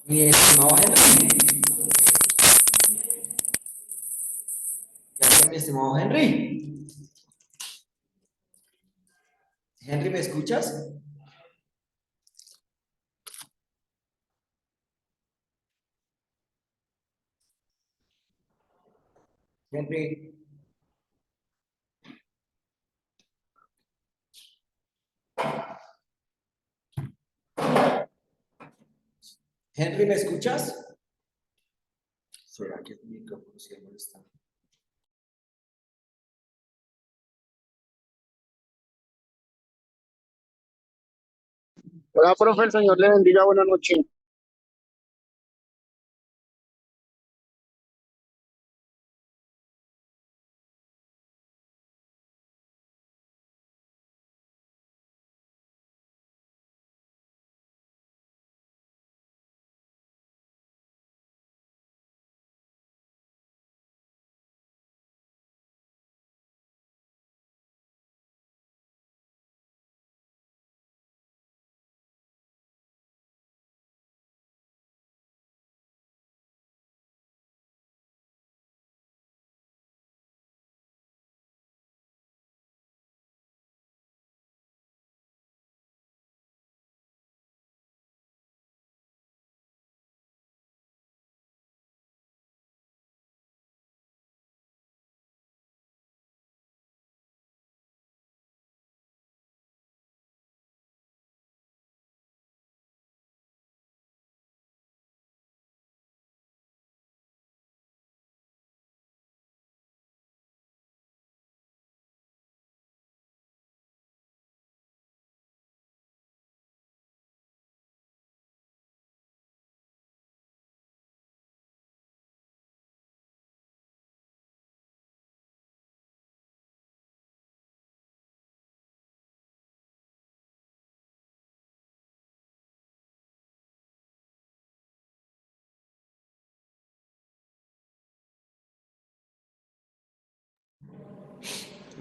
Mi estimado Henry, ya está mi estimado Henry. Henry, ¿me escuchas? Henry, Henry, ¿me escuchas? ¿Será que el micrófono se molesta? Hola, profe, el Señor le bendiga, buenas noches.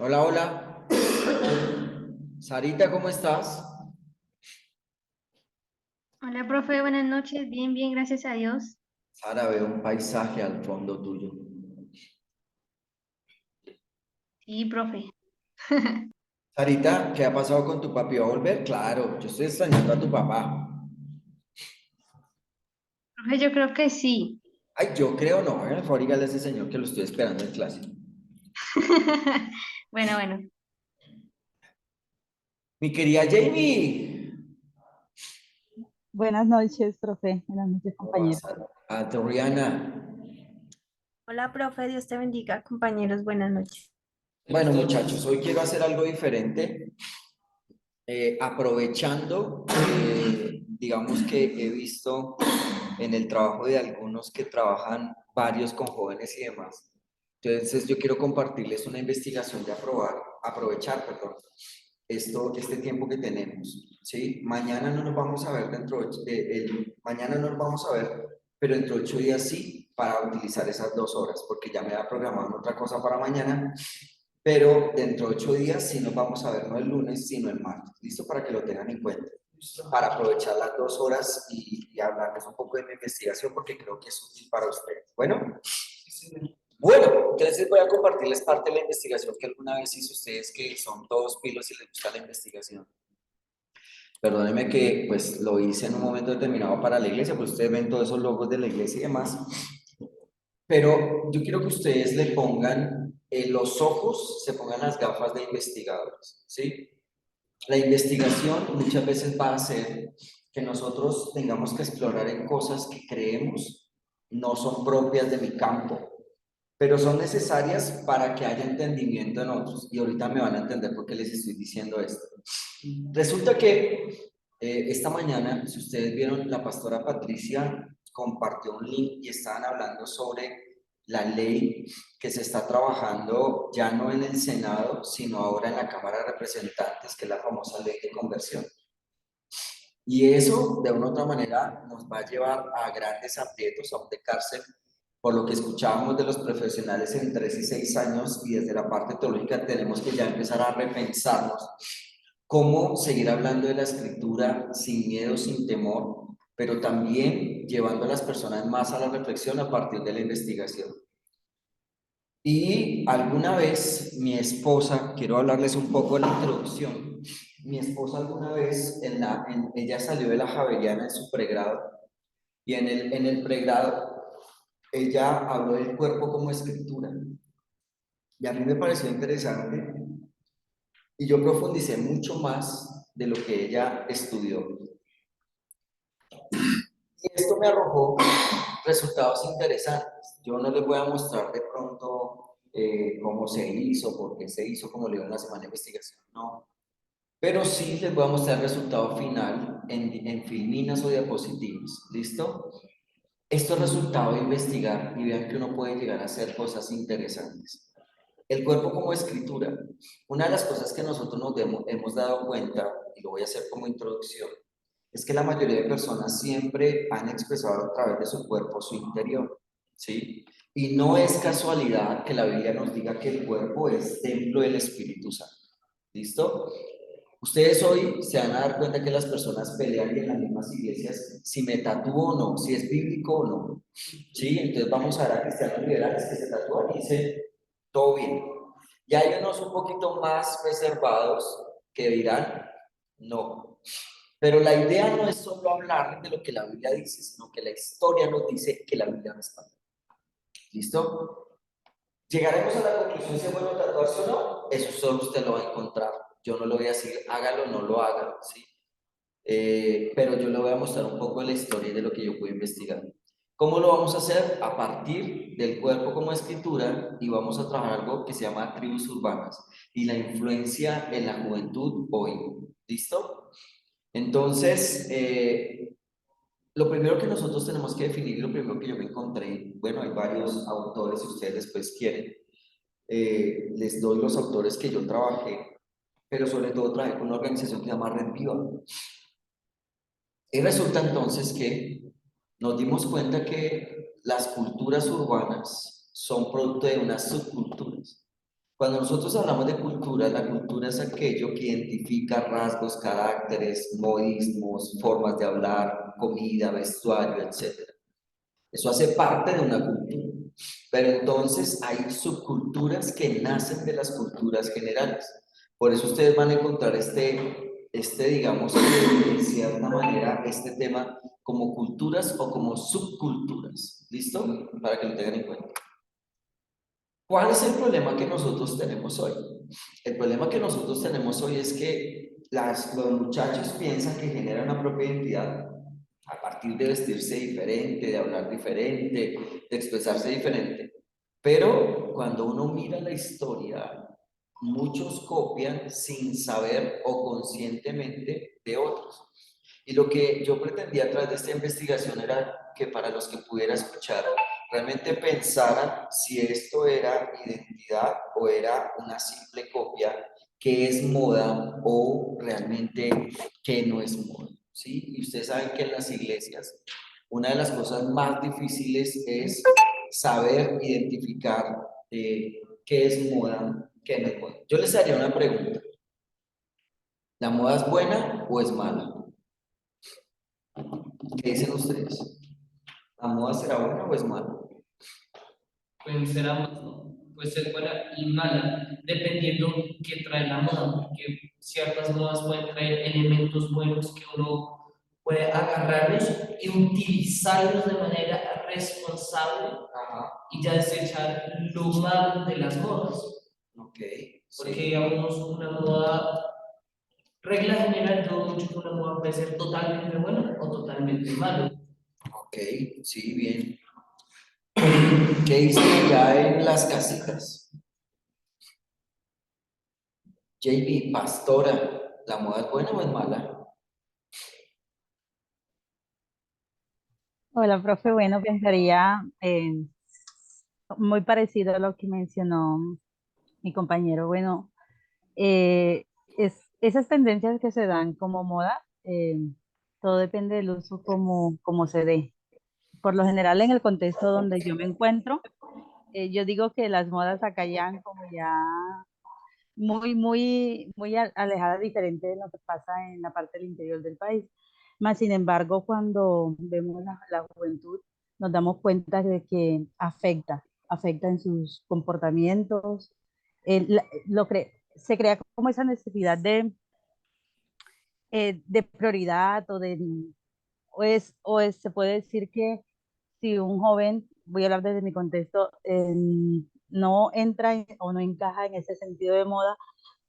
Hola, hola. Sarita, ¿cómo estás? Hola, profe, buenas noches. Bien, bien, gracias a Dios. Sara, veo un paisaje al fondo tuyo. Sí, profe. Sarita, ¿qué ha pasado con tu papi? ¿Va a volver? Claro, yo estoy extrañando a tu papá. Profe, yo creo que sí. Ay, yo creo no. Hágale el favor, dígale a ese señor que lo estoy esperando en clase. Bueno, bueno. Mi querida Jamie. Buenas noches, profe. Buenas noches, ¿Cómo vas, compañero. Adriana? Hola, profe, Dios te bendiga, compañeros, buenas noches. Bueno, muchachos, hoy quiero hacer algo diferente, aprovechando, digamos que he visto en el trabajo de algunos que trabajan varios con jóvenes y demás. Entonces, yo quiero compartirles una investigación de aprovechar, perdón, este tiempo que tenemos, ¿sí? Mañana no nos vamos a ver mañana no nos vamos a ver, pero dentro de 8 días sí, para utilizar esas 2 horas, porque ya me había programado otra cosa para mañana, pero dentro de 8 días sí nos vamos a ver no el lunes, sino el martes, ¿listo? Para que lo tengan en cuenta, para aprovechar las 2 horas y hablarles un poco de mi investigación, porque creo que es útil para ustedes. Bueno, entonces voy a compartirles parte de la investigación que alguna vez hice ustedes, que son todos pilos y les gusta la investigación. Perdónenme que pues lo hice en un momento determinado para la iglesia, pues ustedes ven todos esos logos de la iglesia y demás, pero yo quiero que ustedes le pongan los ojos, se pongan las gafas de investigadores, ¿sí? La investigación muchas veces va a hacer que nosotros tengamos que explorar en cosas que creemos no son propias de mi campo, pero son necesarias para que haya entendimiento en otros. Y ahorita me van a entender por qué les estoy diciendo esto. Resulta que esta mañana, si ustedes vieron, la pastora Patricia compartió un link y estaban hablando sobre la ley que se está trabajando ya no en el Senado, sino ahora en la Cámara de Representantes, que es la famosa ley de conversión. Y eso, de una u otra manera, nos va a llevar a grandes aprietos, a un de cárcel, por lo que escuchábamos de los profesionales en 3 y 6 años, y desde la parte teológica tenemos que ya empezar a repensarnos cómo seguir hablando de la escritura sin miedo, sin temor, pero también llevando a las personas más a la reflexión a partir de la investigación. Y alguna vez mi esposa, quiero hablarles un poco de la introducción, mi esposa alguna vez, ella salió de la Javeriana en su pregrado, y en el pregrado ella habló del cuerpo como escritura, y a mí me pareció interesante, y yo profundicé mucho más de lo que ella estudió. Y esto me arrojó resultados interesantes. Yo no les voy a mostrar de pronto cómo se hizo, por qué se hizo, como le digo en la semana de investigación, no. Pero sí les voy a mostrar el resultado final en filminas o diapositivas. ¿Listo? Esto es resultado de investigar y vean que uno puede llegar a hacer cosas interesantes. El cuerpo como escritura. Una de las cosas que nosotros hemos dado cuenta, y lo voy a hacer como introducción, es que la mayoría de personas siempre han expresado a través de su cuerpo su interior, ¿sí? Y no es casualidad que la Biblia nos diga que el cuerpo es templo del Espíritu Santo. ¿Listo? Ustedes hoy se van a dar cuenta que las personas pelean en las mismas iglesias si me tatúo o no, si es bíblico o no. ¿Sí? Entonces vamos a ver a cristianos liberales que se tatúan y dicen, todo bien. Y hay unos un poquito más reservados que dirán, no. Pero la idea no es solo hablar de lo que la Biblia dice, sino que la historia nos dice que la Biblia respalda. ¿Listo? ¿Llegaremos a la conclusión si es bueno tatuarse o no? Eso solo usted lo va a encontrar. Yo no lo voy a decir, hágalo o no lo haga, ¿sí? Pero yo le voy a mostrar un poco de la historia y de lo que yo pude investigar. ¿Cómo lo vamos a hacer? A partir del cuerpo como escritura, y vamos a trabajar algo que se llama tribus urbanas y la influencia en la juventud hoy. ¿Listo? Entonces, lo primero que nosotros tenemos que definir, lo primero que yo me encontré, bueno, hay varios autores, si ustedes después quieren, les doy los autores que yo trabajé, pero sobre todo trabajé con una organización que se llama Red Viva. Y resulta entonces que nos dimos cuenta que las culturas urbanas son producto de unas subculturas. Cuando nosotros hablamos de cultura, la cultura es aquello que identifica rasgos, caracteres, modismos, formas de hablar, comida, vestuario, etc. Eso hace parte de una cultura. Pero entonces hay subculturas que nacen de las culturas generales. Por eso ustedes van a encontrar digamos, en cierta manera, este tema como culturas o como subculturas. ¿Listo? Para que lo tengan en cuenta. ¿Cuál es el problema que nosotros tenemos hoy? El problema que nosotros tenemos hoy es que los muchachos piensan que generan una propia identidad a partir de vestirse diferente, de hablar diferente, de expresarse diferente. Pero cuando uno mira la historia, muchos copian sin saber o conscientemente de otros. Y lo que yo pretendía a través de esta investigación era que para los que pudiera escuchar, realmente pensaran si esto era identidad o era una simple copia, que es moda o realmente que no es moda, ¿sí? Y ustedes saben que en las iglesias una de las cosas más difíciles es saber identificar qué es moda, qué no es moda. Yo les haría una pregunta. ¿La moda es buena o es mala? ¿Qué dicen ustedes? ¿La moda será buena o es mala? Pueden ser ambas, ¿no? Puede ser buena y mala, dependiendo qué trae la moda, porque ciertas modas pueden traer elementos buenos que uno puede agarrarlos y utilizarlos de manera responsable Ajá, y ya desechar lo malo de las modas. ok. Porque, Sí. digamos, una moda, regla general, todo mucho que una moda puede ser totalmente buena o totalmente mala. Ok, sí, bien. ¿Qué dicen ya en las casitas? JB, pastora, ¿la moda es buena o es mala? Hola, profe. Bueno, pensaría muy parecido a lo que mencionó mi compañero. Bueno, esas tendencias que se dan como moda, todo depende del uso como se dé. Por lo general, en el contexto donde yo me encuentro, yo digo que las modas acá ya como ya muy alejadas, diferente de lo que pasa en la parte del interior del país. Más sin embargo, cuando vemos la juventud, nos damos cuenta de que afecta en sus comportamientos. Se crea como esa necesidad de prioridad se puede decir que si un joven, voy a hablar desde mi contexto, no entra o no encaja en ese sentido de moda,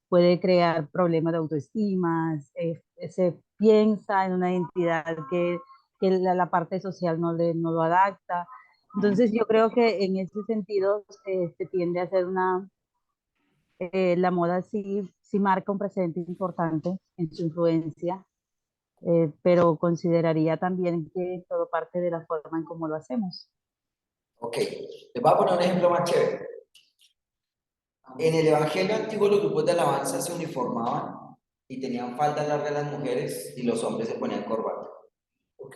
puede crear problemas de autoestima, se piensa en una identidad que la parte social no lo adapta. Entonces yo creo que en ese sentido se tiende a hacer la moda sí marca un precedente importante en su influencia, pero consideraría también que todo parte de la forma en cómo lo hacemos. Ok, les voy a poner un ejemplo más chévere. En el Evangelio antiguo los grupos de alabanza se uniformaban y tenían falda larga las mujeres y los hombres se ponían corbata. Ok,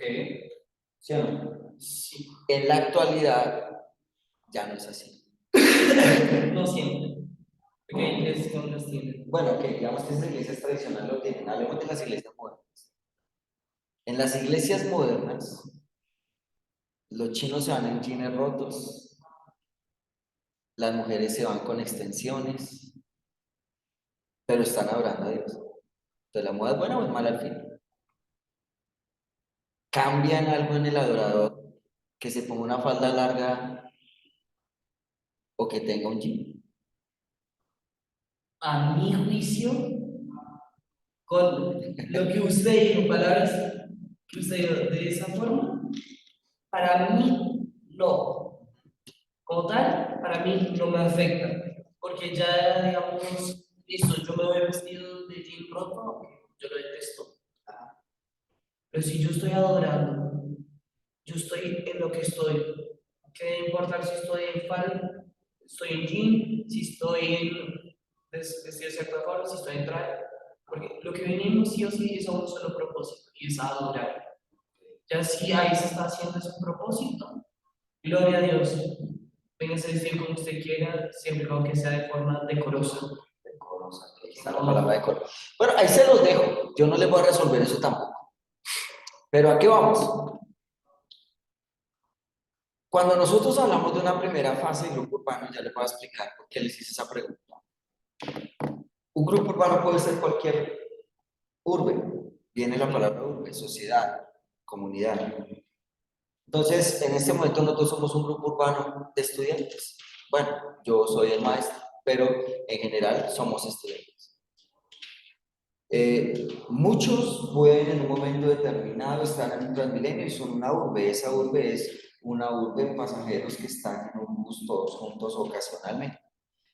¿Sí o no? sí, En la actualidad ya no es así. no siempre. Porque hay iglesias que aún las tienen. Bueno, ok, digamos que esas iglesias tradicionales lo tienen. Hablemos de las iglesias modernas. En las iglesias modernas, los chinos se van en jeans rotos, las mujeres se van con extensiones, pero están adorando a Dios. Entonces, ¿la moda es buena o es mala al fin? ¿Cambian algo en el adorador que se ponga una falda larga o que tenga un jean? A mi juicio, con lo que usted dijo, palabras que usted dijo de esa forma, para mí no. Como tal, para mí no me afecta. Porque ya, digamos, listo, yo me voy vestido de jean roto, yo lo detesto. Pero si yo estoy adorando, yo estoy en lo que estoy. ¿Qué me importa si estoy en falda, estoy en jean, si estoy vestido de cierta forma, si estoy en traje? Porque lo que venimos sí o sí es a un solo propósito, y es adorar. Ya si ahí se está haciendo ese propósito, gloria a Dios. Véngase a decir como usted quiera, siempre aunque sea de forma decorosa. Decorosa, ahí está la palabra decoro. Bueno, ahí se los dejo. Yo no les voy a resolver eso tampoco. Pero ¿a qué vamos? Cuando nosotros hablamos de una primera fase de grupo urbano, ya les voy a explicar por qué les hice esa pregunta. Un grupo urbano puede ser cualquier urbe. Viene la palabra urbe, sociedad, comunidad. Entonces, en este momento nosotros somos un grupo urbano de estudiantes. Bueno, yo soy el maestro, pero en general somos estudiantes. Muchos pueden en un momento determinado estar en un Transmilenio y son una urbe. Esa urbe es una urbe de pasajeros que están en un bus todos juntos ocasionalmente.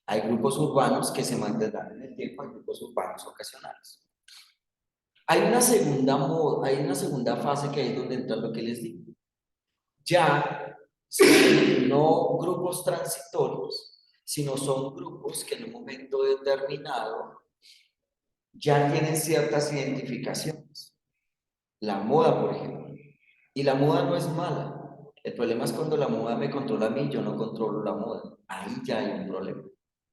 Hay grupos urbanos que se mantendrán en el tiempo, hay grupos urbanos ocasionales. Hay una segunda fase que es donde entra lo que les digo. Ya son no grupos transitorios, sino son grupos que en un momento determinado ya tienen ciertas identificaciones. La moda, por ejemplo. Y la moda no es mala. El problema es cuando la moda me controla a mí y yo no controlo la moda. Ahí ya hay un problema.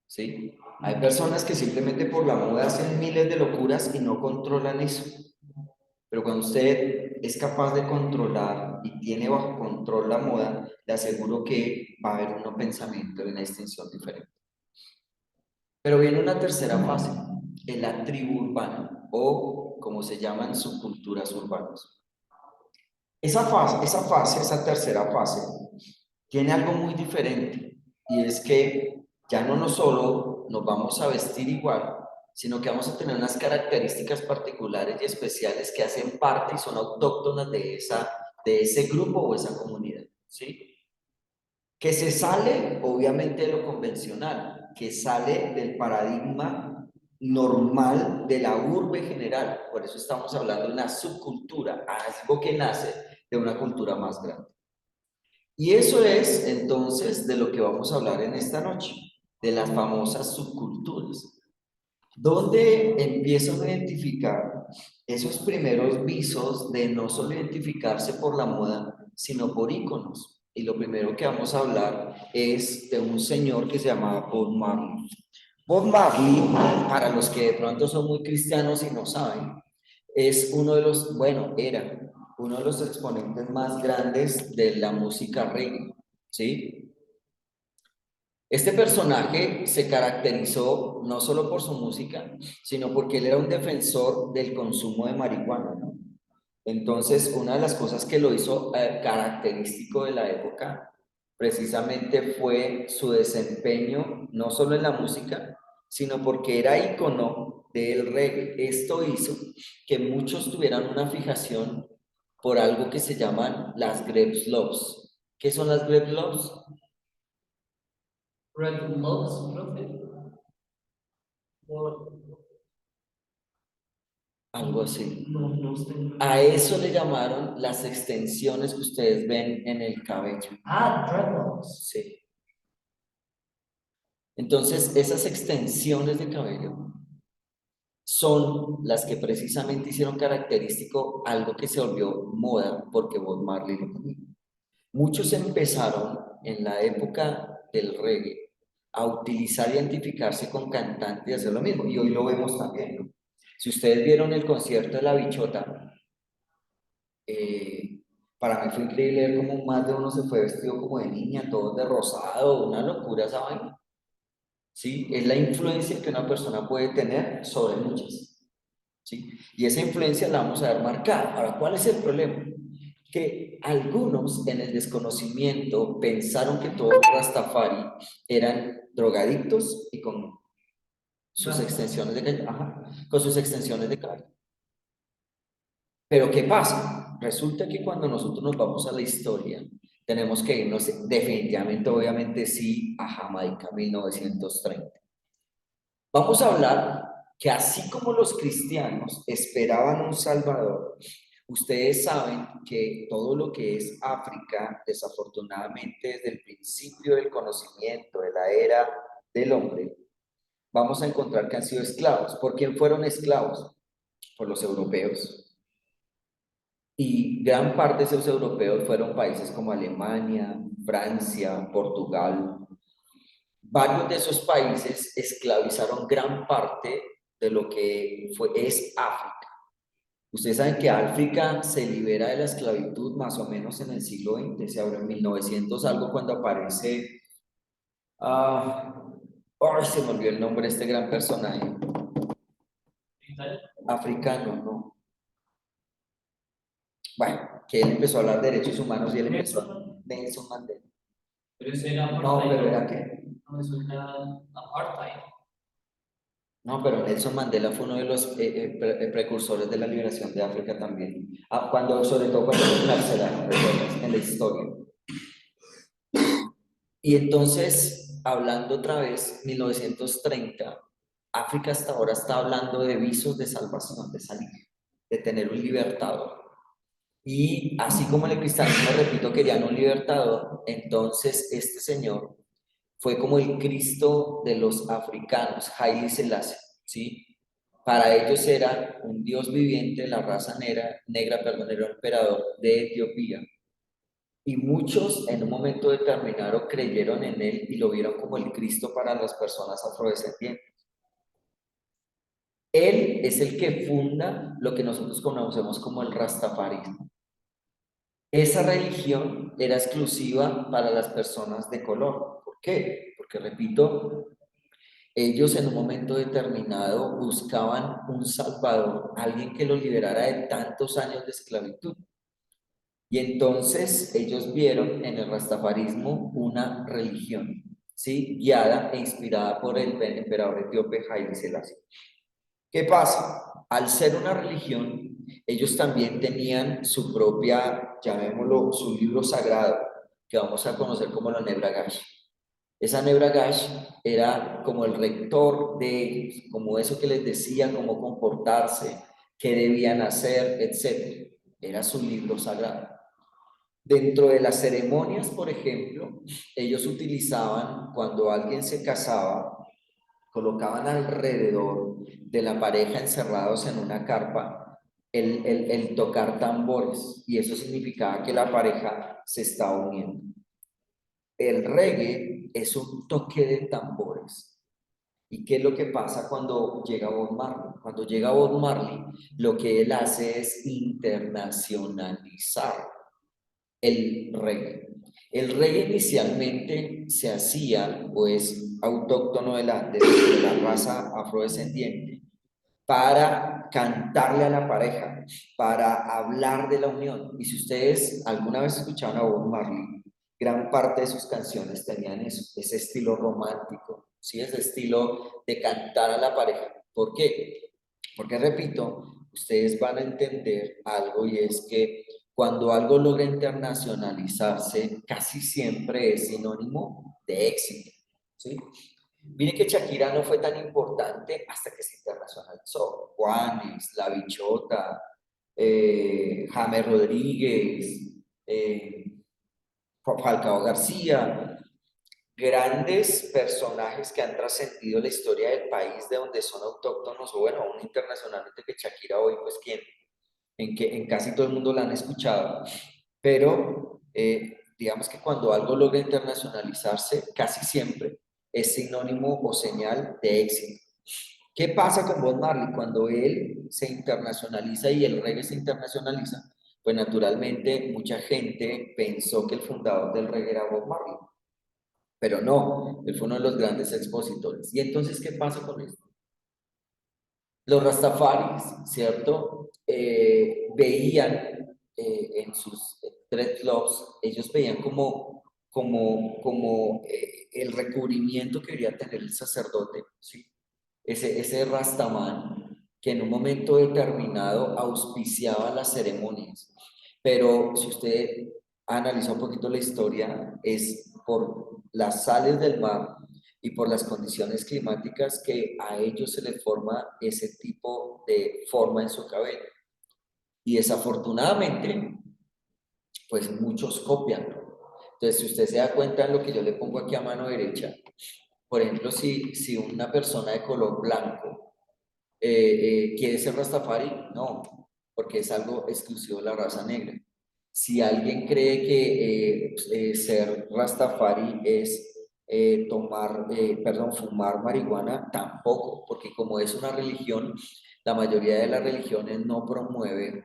¿Sí? Hay personas que simplemente por la moda hacen miles de locuras y no controlan eso. Pero cuando usted es capaz de controlar y tiene bajo control la moda, le aseguro que va a haber un pensamiento y una distinción diferente. Pero viene una tercera fase, en la tribu urbana, o como se llaman subculturas urbanas. Esa tercera fase, tiene algo muy diferente, y es que ya no solo nos vamos a vestir igual, sino que vamos a tener unas características particulares y especiales que hacen parte y son autóctonas de ese grupo o esa comunidad, ¿sí? Que se sale, obviamente, de lo convencional, que sale del paradigma normal de la urbe general. Por eso estamos hablando de una subcultura, algo que nace de una cultura más grande. Y eso es, entonces, de lo que vamos a hablar en esta noche, de las famosas subculturas, donde empiezan a identificar esos primeros visos de no solo identificarse por la moda, sino por íconos. Y lo primero que vamos a hablar es de un señor que se llamaba Bob Marley. Bob Marley, para los que de pronto son muy cristianos y no saben, es uno de los, bueno, era uno de los exponentes más grandes de la música reggae, ¿sí? Este personaje se caracterizó no solo por su música, sino porque él era un defensor del consumo de marihuana, ¿no? Entonces, una de las cosas que lo hizo característico de la época, precisamente fue su desempeño, no solo en la música, sino porque era ícono del reggae. Esto hizo que muchos tuvieran una fijación por algo que se llaman las dreadlocks. ¿Qué son las dreadlocks? Red Lotus, profe. O- Algo así. No estoy. A eso le llamaron las extensiones que ustedes ven en el cabello. Ah, dreadlocks. Sí. Entonces, esas extensiones de cabello son las que precisamente hicieron característico algo que se volvió moda porque Bob Marley lo tenía. Muchos empezaron en la época del reggae a utilizar y identificarse con cantantes y hacer lo mismo. Y hoy lo vemos también, ¿no? Si ustedes vieron el concierto de La Bichota, para mí fue increíble ver cómo más de uno se fue vestido como de niña, todos de rosado, una locura esa vaina. ¿Sí? Es la influencia que una persona puede tener sobre muchas. ¿Sí? Y esa influencia la vamos a ver marcada. Ahora, ¿cuál es el problema? Que algunos en el desconocimiento pensaron que todos los Rastafari eran drogadictos y con sus extensiones de cabello. Ajá, con sus extensiones de cabello. Pero ¿qué pasa? Resulta que cuando nosotros nos vamos a la historia, tenemos que irnos definitivamente, obviamente sí, a Jamaica 1930. Vamos a hablar que así como los cristianos esperaban un Salvador, ustedes saben que todo lo que es África, desafortunadamente desde el principio del conocimiento de la era del hombre, vamos a encontrar que han sido esclavos. ¿Por quién fueron esclavos? Por los europeos. Y gran parte de esos europeos fueron países como Alemania, Francia, Portugal. Varios de esos países esclavizaron gran parte de lo que es África. Ustedes saben que África se libera de la esclavitud más o menos en el siglo XX, se abre en 1900 algo cuando aparece, se me olvidó el nombre de este gran personaje, africano, ¿no? Bueno, que él empezó a hablar de derechos humanos y él empezó, Nelson Mandela. Pero eso era No, apartheid. pero ¿era qué? No, eso era apartheid. No, pero Nelson Mandela fue uno de los precursores de la liberación de África también. Sobre todo cuando lo encarcelaron, ¿recuerdas? En la historia. Y entonces, hablando otra vez, 1930, África hasta ahora está hablando de visos de salvación, de salir, de tener un libertador. Y así como en el cristianismo, repito, querían un libertador, entonces este señor fue como el Cristo de los africanos, Haile Selassie, ¿sí? Para ellos era un Dios viviente, la raza negra, perdón, era el emperador de Etiopía. Y muchos en un momento determinado creyeron en él y lo vieron como el Cristo para las personas afrodescendientes. Él es el que funda lo que nosotros conocemos como el Rastafarismo. Esa religión era exclusiva para las personas de color. ¿Por qué? Porque, repito, ellos en un momento determinado buscaban un salvador, alguien que los liberara de tantos años de esclavitud. Y entonces ellos vieron en el rastafarismo una religión, ¿sí? Guiada e inspirada por el emperador etíope Haile Selassie. ¿Qué pasa? Al ser una religión, ellos también tenían su propia, llamémoslo, su libro sagrado, que vamos a conocer como la Nebra Gash. Esa Nebra Gash era como el rector de ellos, como eso que les decía cómo comportarse, qué debían hacer, etc. Era su libro sagrado. Dentro de las ceremonias, por ejemplo, ellos utilizaban, cuando alguien se casaba, colocaban alrededor de la pareja encerrados en una carpa el tocar tambores, y eso significaba que la pareja se estaba uniendo. El reggae es un toque de tambores. ¿Y qué es lo que pasa cuando llega Bob Marley? Cuando llega Bob Marley, lo que él hace es internacionalizar el reggae. El reggae inicialmente se hacía, pues, autóctono de la raza afrodescendiente, para cantarle a la pareja, para hablar de la unión. Y si ustedes alguna vez escucharon a Bob Marley, gran parte de sus canciones tenían eso, ese estilo romántico, ¿sí? Ese estilo de cantar a la pareja. ¿Por qué? Porque, repito, ustedes van a entender algo, y es que cuando algo logra internacionalizarse, casi siempre es sinónimo de éxito, ¿sí? Mire que Shakira no fue tan importante hasta que se internacionalizó. Juanes, La Bichota, James Rodríguez, Falcao García, grandes personajes que han trascendido la historia del país de donde son autóctonos, o bueno, aún internacionalmente, que Shakira hoy, pues, quien en casi todo el mundo la han escuchado, pero digamos que cuando algo logra internacionalizarse, casi siempre es sinónimo o señal de éxito. ¿Qué pasa con Bob Marley? Cuando él se internacionaliza y el reggae se internacionaliza, pues naturalmente mucha gente pensó que el fundador del reggae era Bob Marley, pero no, él fue uno de los grandes expositores. ¿Y entonces qué pasa con esto? Los Rastafaris, ¿cierto? Veían en sus dreadlocks, ellos veían como el recubrimiento que debería tener el sacerdote, ¿sí? Ese Rastaman, que en un momento determinado auspiciaba las ceremonias. Pero si usted analiza un poquito la historia, es por las sales del mar y por las condiciones climáticas que a ellos se les forma ese tipo de forma en su cabello. Y desafortunadamente, pues muchos copian. Entonces, si usted se da cuenta en lo que yo le pongo aquí a mano derecha, por ejemplo, si una persona de color blanco quiere ser Rastafari, no, porque es algo exclusivo de la raza negra. Si alguien cree que ser Rastafari es fumar marihuana, tampoco, porque como es una religión, la mayoría de las religiones no promueve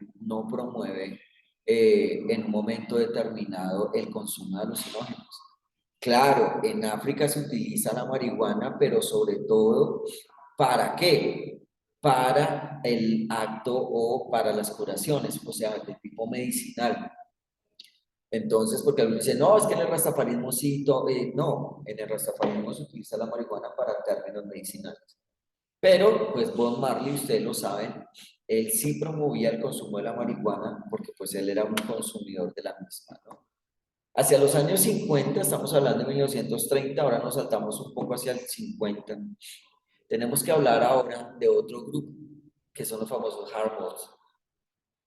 en un momento determinado el consumo de alucinógenos. Claro, en África se utiliza la marihuana, pero sobre todo, ¿para qué? Para el acto o para las curaciones, o sea, de tipo medicinal. Entonces, porque algunos dicen, no, es que en el rastafarismo sí, no, en el rastafarismo se utiliza la marihuana para términos medicinales. Pero, pues Bob Marley, ustedes lo saben, él sí promovía el consumo de la marihuana porque pues él era un consumidor de la misma, ¿no? Hacia los años 50, estamos hablando de 1930, ahora nos saltamos un poco hacia el 50. Tenemos que hablar ahora de otro grupo, que son los famosos hard mods.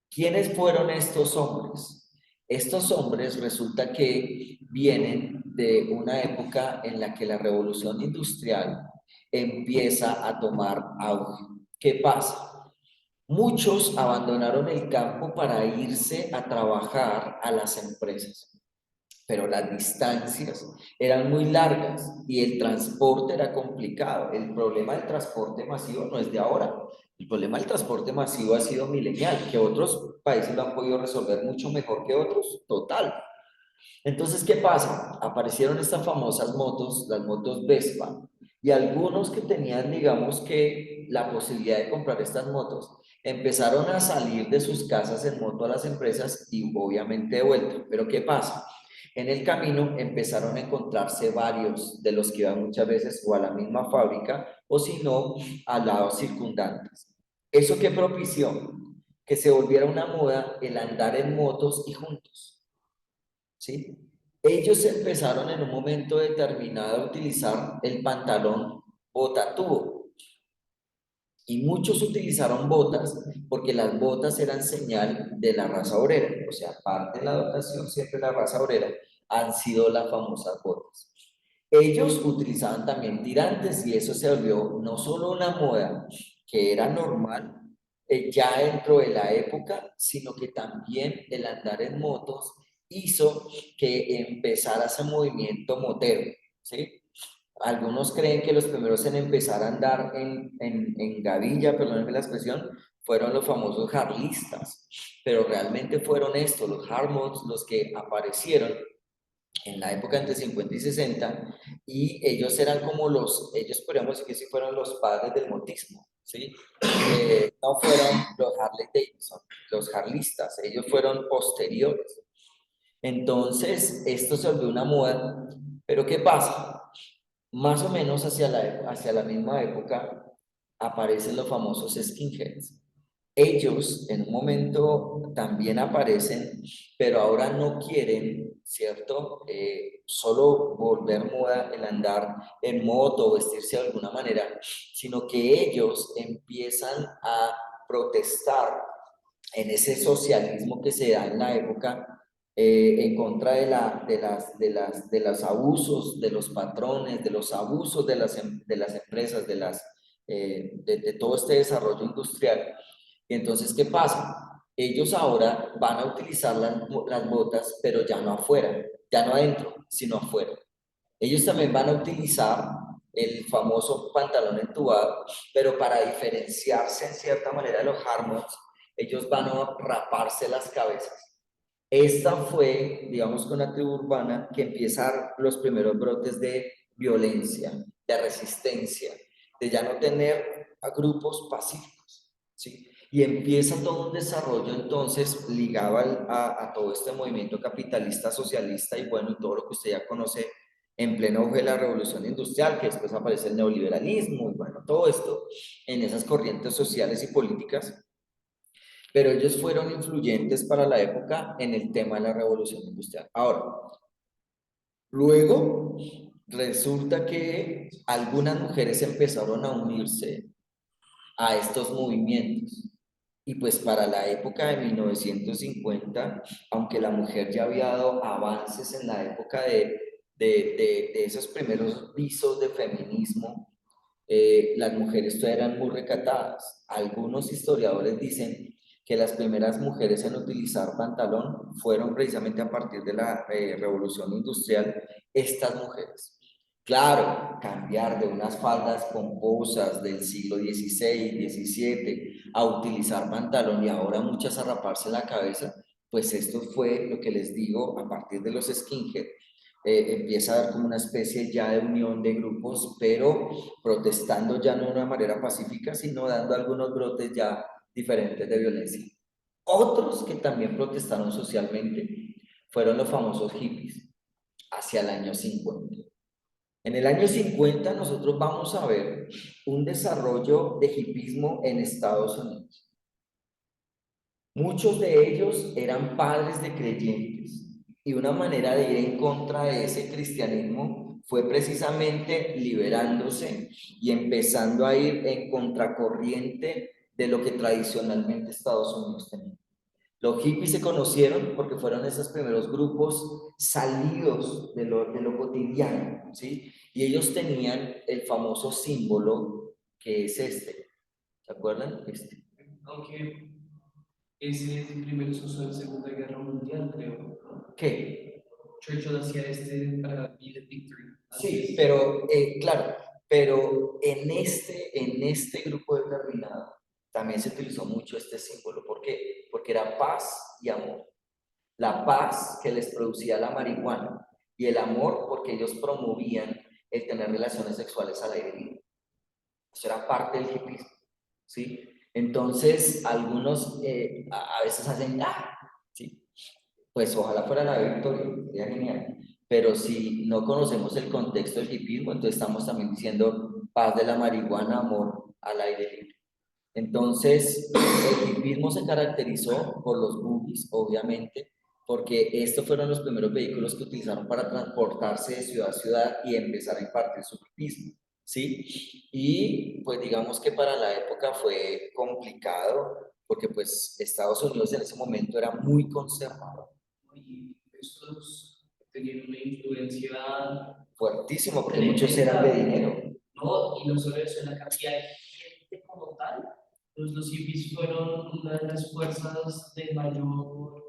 ¿Quiénes fueron estos hombres? Estos hombres resulta que vienen de una época en la que la revolución industrial empieza a tomar auge. ¿Qué pasa? Muchos abandonaron el campo para irse a trabajar a las empresas, pero las distancias eran muy largas y el transporte era complicado. El problema del transporte masivo no es de ahora. El problema del transporte masivo ha sido milenial, que otros países lo han podido resolver mucho mejor que otros, total. Entonces, ¿qué pasa? Aparecieron estas famosas motos, las motos Vespa, y algunos que tenían, digamos que, la posibilidad de comprar estas motos, empezaron a salir de sus casas en moto a las empresas y obviamente de vuelta. Pero ¿qué pasa? En el camino empezaron a encontrarse varios de los que iban muchas veces o a la misma fábrica o si no, a lados circundantes. ¿Eso qué propició? Que se volviera una moda el andar en motos y juntos. ¿Sí? Ellos empezaron en un momento determinado a utilizar el pantalón botatubo y muchos utilizaron botas porque las botas eran señal de la raza obrera, o sea, parte de la dotación siempre la raza obrera han sido las famosas botas. Ellos utilizaban también tirantes y eso se volvió no solo una moda que era normal ya dentro de la época, sino que también el andar en motos hizo que empezara ese movimiento motero, ¿sí? Algunos creen que los primeros en empezar a andar en gavilla, perdónenme la expresión, fueron los famosos harlistas, pero realmente fueron estos, los hard mods, los que aparecieron en la época entre 50 y 60, y ellos eran como ellos podríamos decir que sí fueron los padres del motismo, ¿sí? No fueron los Harley Davidson, los harlistas, ellos fueron posteriores. Entonces, esto se volvió una moda, pero ¿qué pasa? Más o menos hacia la misma época aparecen los famosos skinheads. Ellos en un momento también aparecen, pero ahora no quieren, ¿cierto? Solo volver moda el andar en moto o vestirse de alguna manera, sino que ellos empiezan a protestar en ese socialismo que se da en la época en contra de los abusos de los patrones, de los abusos de las empresas, de todo este desarrollo industrial. Y entonces, ¿qué pasa? Ellos ahora van a utilizar las botas, pero ya no afuera, ya no adentro, sino afuera. Ellos también van a utilizar el famoso pantalón entubado, pero para diferenciarse en cierta manera de los Harmots, ellos van a raparse las cabezas. Esta fue, digamos, con la tribu urbana que empieza a dar los primeros brotes de violencia, de resistencia, de ya no tener a grupos pacíficos, ¿sí? Y empieza todo un desarrollo entonces ligado a todo este movimiento capitalista, socialista y bueno, y todo lo que usted ya conoce en pleno auge de la revolución industrial, que después aparece el neoliberalismo y bueno, todo esto en esas corrientes sociales y políticas, pero ellos fueron influyentes para la época en el tema de la revolución industrial. Ahora, luego resulta que algunas mujeres empezaron a unirse a estos movimientos. Y pues para la época de 1950, aunque la mujer ya había dado avances en la época de esos primeros visos de feminismo, las mujeres todavía eran muy recatadas. Algunos historiadores dicen que las primeras mujeres en utilizar pantalón fueron precisamente a partir de la revolución industrial, estas mujeres. Claro, cambiar de unas faldas pomposas del siglo XVI, XVII a utilizar pantalón y ahora muchas a raparse la cabeza, pues esto fue lo que les digo a partir de los skinhead. Empieza a dar como una especie ya de unión de grupos, pero protestando ya no de una manera pacífica, sino dando algunos brotes ya diferentes de violencia. Otros que también protestaron socialmente fueron los famosos hippies hacia el año 50. En el año 50 nosotros vamos a ver un desarrollo de hipismo en Estados Unidos. Muchos de ellos eran padres de creyentes Y una manera de ir en contra de ese cristianismo fue precisamente liberándose y empezando a ir en contracorriente de lo que tradicionalmente Estados Unidos tenía. Los hippies se conocieron porque fueron esos primeros grupos salidos de lo cotidiano, ¿sí? Y ellos tenían el famoso símbolo que es este. ¿Se acuerdan? Este. Aunque ese primero se usó en Segunda Guerra Mundial, creo, ¿no? ¿Qué? Churchill hacía este para Be the Victory. Sí, pero claro, pero en este grupo determinado también se utilizó mucho este símbolo. ¿Por qué? Porque era paz y amor. La paz que les producía la marihuana y el amor porque ellos promovían el tener relaciones sexuales al aire libre. Eso era parte del hipismo, ¿sí? Entonces, algunos a veces hacen, ¿sí? Pues ojalá fuera la victoria, sería genial. Pero si no conocemos el contexto del hipismo, entonces estamos también diciendo paz de la marihuana, amor al aire libre. Entonces, el hipismo se caracterizó por los buggies, obviamente, porque estos fueron los primeros vehículos que utilizaron para transportarse de ciudad a ciudad y empezar a impartir su hipismo, ¿sí? Y pues digamos que para la época fue complicado, porque pues Estados Unidos en ese momento era muy conservador. Y estos tenían una influencia Fuertísimo, porque muchos eran de dinero. No, y no solo eso, la cantidad de gente como tal, los hippies fueron una de las fuerzas de mayor,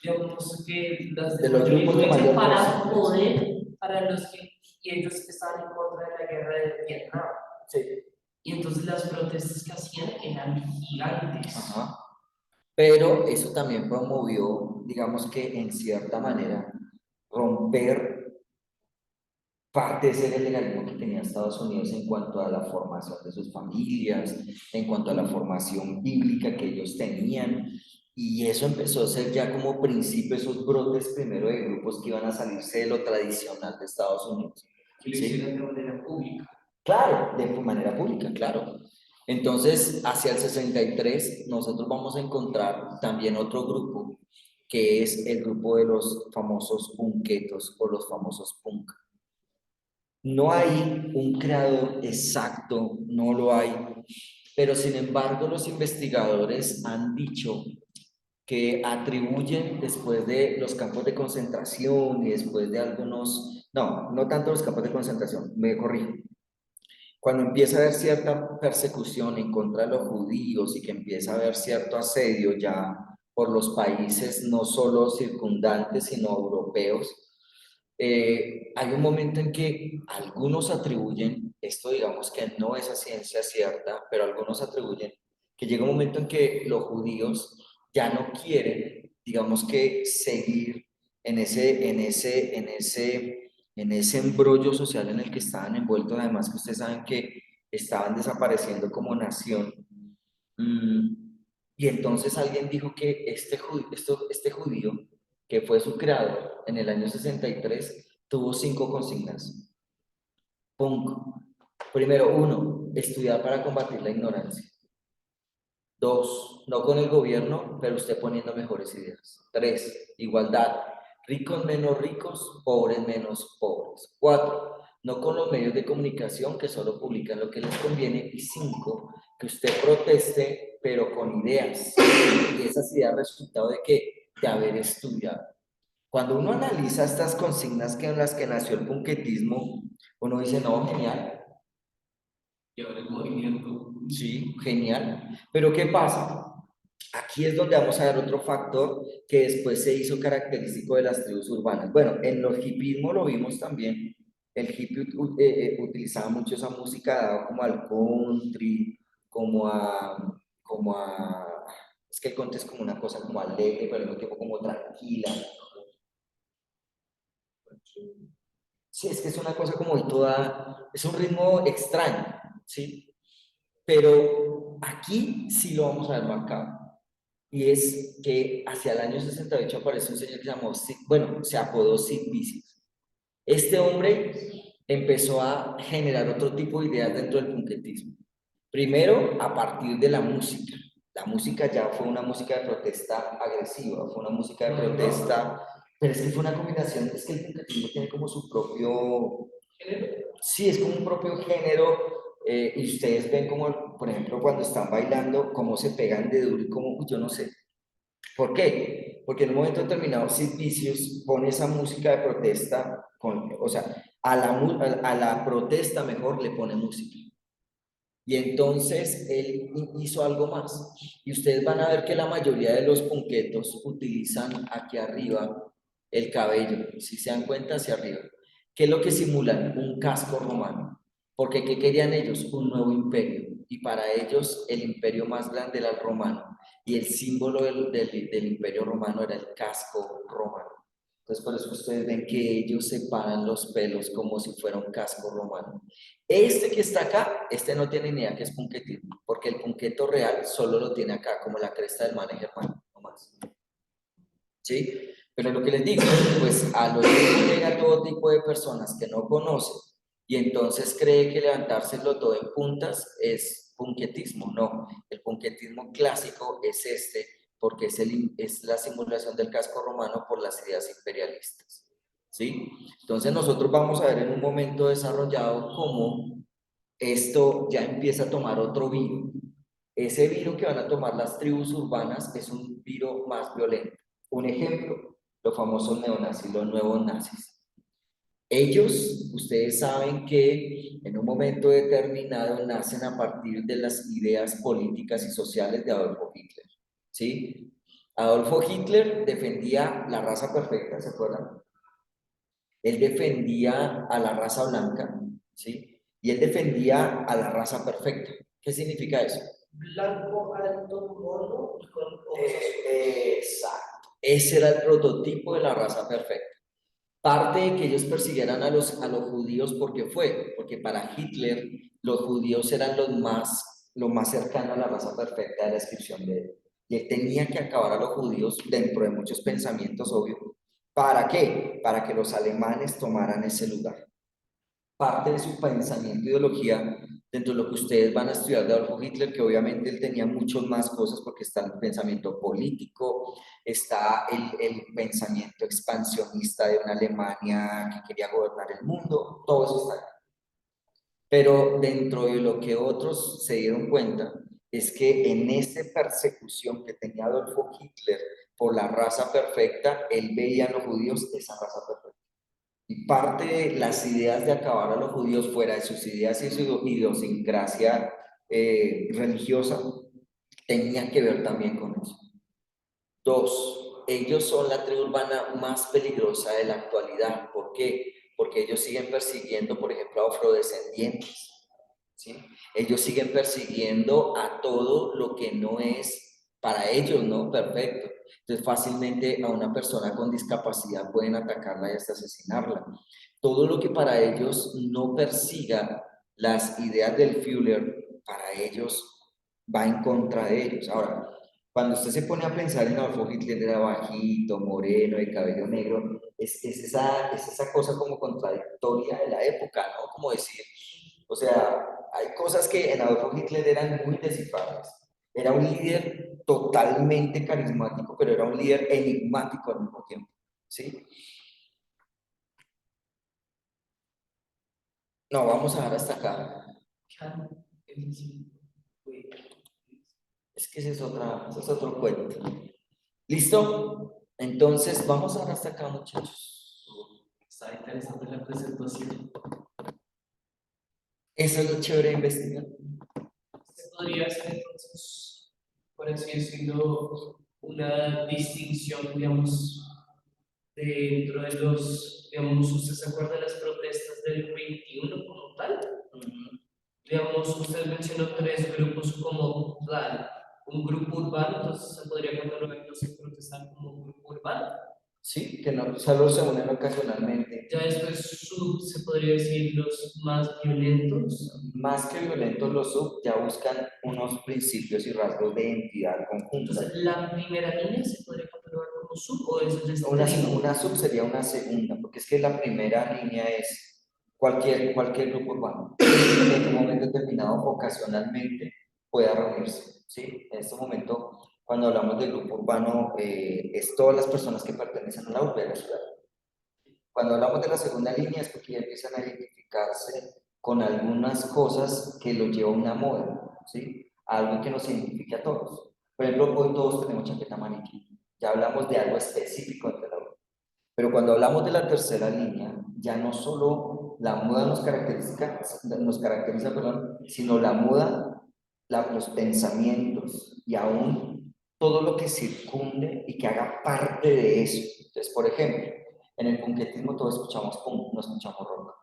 digamos que las De los mayor grupos de influencia mayor para fuerza. poder, para los que, y ellos estaban en contra de la guerra de Vietnam. Sí. Y entonces las protestas que hacían eran gigantes. Ajá. Pero eso también promovió, digamos que en cierta manera, romper parte de ese legalismo que tenía Estados Unidos en cuanto a la formación de sus familias, en cuanto a la formación bíblica que ellos tenían. Y eso empezó a ser ya como principio, esos brotes primero de grupos que iban a salirse de lo tradicional de Estados Unidos. Que lo hicieron de manera pública. Claro, de manera pública, claro. Entonces, hacia el 63, nosotros vamos a encontrar también otro grupo, que es el grupo de los famosos punketos o los famosos punk. No hay un creador exacto, no lo hay, pero sin embargo los investigadores han dicho que atribuyen después de los campos de concentración y después de algunos, no tanto los campos de concentración, me corrijo. Cuando empieza a haber cierta persecución en contra de los judíos y que empieza a haber cierto asedio ya por los países no solo circundantes, sino europeos, hay un momento en que algunos atribuyen, esto digamos que no es a ciencia cierta, pero algunos atribuyen que llega un momento en que los judíos ya no quieren, digamos que seguir en ese embrollo social en el que estaban envueltos, además que ustedes saben que estaban desapareciendo como nación. Y entonces alguien dijo que este judío, que fue su creador en el año 63, tuvo 5 consignas. Punk. Primero, 1, estudiar para combatir la ignorancia. 2, no con el gobierno, pero usted poniendo mejores ideas. 3, igualdad. Ricos menos ricos, pobres menos pobres. 4, no con los medios de comunicación que solo publican lo que les conviene. Y 5, que usted proteste, pero con ideas. Y esas ideas resultado de qué? De haber estudiado. Cuando uno analiza estas consignas que en las que nació el punketismo, uno dice, no, genial. Y ahora el movimiento. Sí, genial. Pero ¿qué pasa? Aquí es donde vamos a ver otro factor que después se hizo característico de las tribus urbanas. Bueno, en los hipismo lo vimos también. El hippie utilizaba mucho esa música dada como al country, es que el country es como una cosa como alegre, pero al mismo tiempo como tranquila. Sí, es que es una cosa como toda, es un ritmo extraño, ¿sí? Pero aquí sí lo vamos a ver marcado. Y es que hacia el año 68 aparece un señor que se llamó, se apodó Sid Vicious. Este hombre empezó a generar otro tipo de ideas dentro del punketismo. Primero, a partir de la música. La música ya fue una música de protesta agresiva, fue una música de protesta, pero es que fue una combinación, es que el punketismo tiene como su propio, sí, es como un propio género, y ustedes ven como, por ejemplo, cuando están bailando, cómo se pegan de duro y cómo, yo no sé. ¿Por qué? Porque en un momento determinado Sid Vicious pone esa música de protesta, o sea, a la protesta mejor le pone música. Y entonces él hizo algo más. Y ustedes van a ver que la mayoría de los punquetos utilizan aquí arriba el cabello, si se dan cuenta hacia arriba. ¿Qué es lo que simulan? Un casco romano. Porque ¿qué querían ellos? Un nuevo imperio. Y para ellos el imperio más grande era el romano. Y el símbolo del imperio romano era el casco romano. Entonces por eso ustedes ven que ellos separan los pelos como si fuera un casco romano. Este que está acá, este no tiene ni idea que es punquetismo, porque el punqueto real solo lo tiene acá, como la cresta del man Germán, no más. ¿Sí? Pero lo que les digo, pues a los niños llega todo tipo de personas que no conocen y entonces cree que levantárselo todo en puntas es punquetismo. No, el punquetismo clásico es este, porque es la simulación del casco romano por las ideas imperialistas. ¿Sí? Entonces nosotros vamos a ver en un momento desarrollado cómo esto ya empieza a tomar otro vino. Ese vino que van a tomar las tribus urbanas es un vino más violento. Un ejemplo, los famosos neonazis, los nuevos nazis. Ellos, ustedes saben que en un momento determinado nacen a partir de las ideas políticas y sociales de Adolfo Hitler. ¿Sí? Adolfo Hitler defendía la raza perfecta, ¿se acuerdan? Él defendía a la raza blanca, ¿sí? Y él defendía a la raza perfecta. ¿Qué significa eso? Blanco, alto, mono y con ojos Exacto. Ese era el prototipo de la raza perfecta. Parte de que ellos persiguieran a los judíos, ¿por qué fue? Porque para Hitler los judíos eran lo más cercano a la raza perfecta de la descripción de él. Y él tenía que acabar a los judíos dentro de muchos pensamientos, obvio. ¿Para qué? Para que los alemanes tomaran ese lugar. Parte de su pensamiento e ideología, dentro de lo que ustedes van a estudiar de Adolfo Hitler, que obviamente él tenía muchas más cosas porque está el pensamiento político, está el pensamiento expansionista de una Alemania que quería gobernar el mundo, todo eso está ahí. Pero dentro de lo que otros se dieron cuenta es que en esa persecución que tenía Adolfo Hitler por la raza perfecta, él veía en los judíos esa raza perfecta. Y parte de las ideas de acabar a los judíos fuera de sus ideas y su idiosincrasia religiosa tenía que ver también con eso. Dos, ellos son la tribu urbana más peligrosa de la actualidad. ¿Por qué? Porque ellos siguen persiguiendo, por ejemplo, a afrodescendientes. ¿Sí? Ellos siguen persiguiendo a todo lo que no es para ellos, ¿no? Perfecto. Entonces fácilmente a una persona con discapacidad pueden atacarla y hasta asesinarla. Todo lo que para ellos no persiga las ideas del Führer, para ellos va en contra de ellos. Ahora, cuando usted se pone a pensar en Adolfo Hitler, era bajito, moreno, de cabello negro, es esa cosa como contradictoria de la época, ¿no? Como decir, o sea, hay cosas que en Adolfo Hitler eran muy descifrables. Era un líder totalmente carismático, pero era un líder enigmático al mismo tiempo, ¿sí? No, vamos a dejar hasta acá. Es que ese es otro cuento. ¿Listo? Entonces, vamos a dejar hasta acá, muchachos. Está interesante la presentación. Eso es lo chévere de investigar. Se podría hacer entonces, por así decirlo, una distinción, digamos, dentro de los, digamos, ¿usted se acuerda de las protestas del 21 como tal? Digamos, usted mencionó tres grupos como tal. Un grupo urbano, entonces se podría catalogar los que protestan como un grupo urbano. Sí, que no, solo se unen ocasionalmente. Ya después se podría decir los más violentos. Más que violentos, los sub ya buscan unos principios y rasgos de identidad conjunta. Entonces, la primera línea se podría catalogar como sub o eso ya está Una sub sería una segunda, porque es que la primera línea es cualquier grupo urbano, que en un momento determinado, ocasionalmente, pueda reunirse. ¿sí? En este momento, cuando hablamos del grupo urbano, es todas las personas que pertenecen a la urbe de la ciudad. Cuando hablamos de la segunda línea es porque ya empiezan a identificarse con algunas cosas que lo lleva a una moda, ¿sí? Algo que nos identifique a todos. Por ejemplo, hoy todos tenemos chaqueta maniquí. Ya hablamos de algo específico entre la urbe. Pero cuando hablamos de la tercera línea, ya no solo la moda nos caracteriza, perdón, sino la moda, los pensamientos y aún todo lo que circunde y que haga parte de eso. Entonces, por ejemplo, en el punketismo todos escuchamos punk, no escuchamos rock.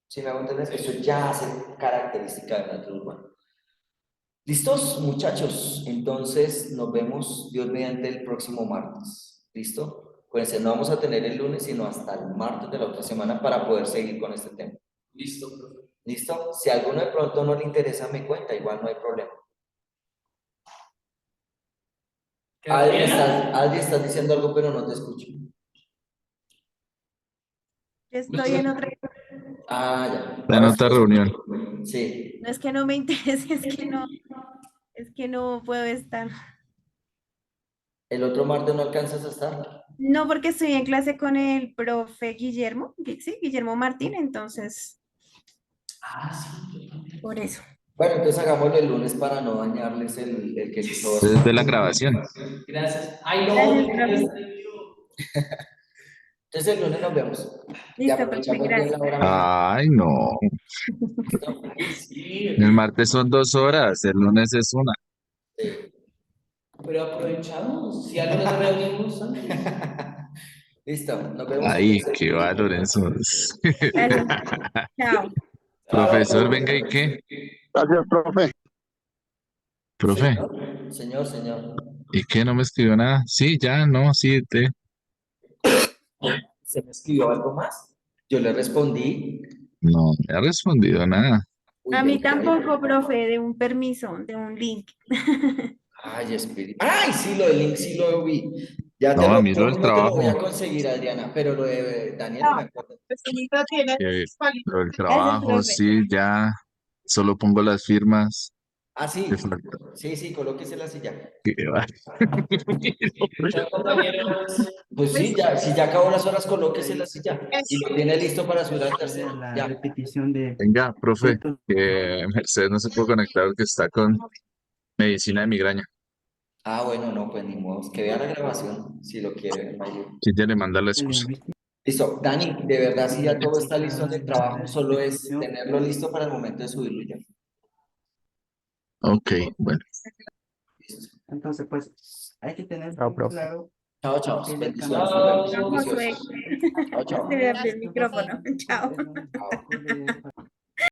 ¿Sí me hago entender? Eso ya hace característica del teatro urbano. ¿Listos, muchachos? Entonces nos vemos, Dios mediante, el próximo martes. ¿Listo? Pues no vamos a tener el lunes, sino hasta el martes de la otra semana para poder seguir con este tema. Listo, profe. ¿Listo? Si a alguno de pronto no le interesa, me cuenta, igual no hay problema. Adri, estás diciendo algo, pero no te escucho. Yo estoy en otra, Ah, ya. En Ahora otra sí. reunión. Sí. no es que no me interese, es que no puedo estar. ¿El otro martes no alcanzas a estar? No, porque estoy en clase con el profe Guillermo, sí, Guillermo Martín, entonces, Ah, sí. por eso. Bueno, entonces hagámoslo el lunes para no dañarles el que todos. Desde la grabación. Gracias. Ay, no, Gracias, no, profe. Entonces el lunes nos vemos. Y Listo, profe, aprovechamos bien la gracias. hora. Ay, no. Sí, El martes son 2 horas, el lunes es una. Sí. pero aprovechamos. Si algo nos reunimos antes. Listo, nos vemos Ay, entonces. qué va, Lorenzo. Dale, chao. Profesor, venga, ¿y qué? Gracias, profe. Profe, Señor. ¿y qué? ¿No me escribió nada? Sí, ya, no, sí, ¿Se me escribió algo más? Yo le respondí. no me ha respondido nada. Uy, A mí ay, tampoco, profe, de un permiso, de un link. ay, espíritu. Ay, sí, lo del link sí lo vi. Ya No, a mí yo lo del mismo te lo voy a trabajo, conseguir, Adriana, pero lo de Daniel no me acuerdo. lo del Gracias, trabajo, profe. sí, ya, solo pongo las firmas. Ah, sí. Le falta. Sí, colóquese la silla. ¿Qué va? Chao, compañeros. Pues sí, si ya acabó las horas, colóquese la silla. Y lo tiene listo para subir al tercero. Ya. Venga, profe, que Mercedes no se puede conectar porque está con medicina de migraña. Ah, bueno, no, pues ni modo. Que vea la grabación, si lo quiere. Mario. Sí, ya le manda la excusa. Listo, Dani, de verdad, si ya todo está listo en el trabajo, solo es tenerlo listo para el momento de subirlo y ya. Ok, bueno. Listo. Entonces, pues, hay que tener Chao, muy profe. claro Chao. que Bendiciones. Nos vemos. Chao, Josué. Juiciosos. Chao. Se me abrió el micrófono. Chao. Chao.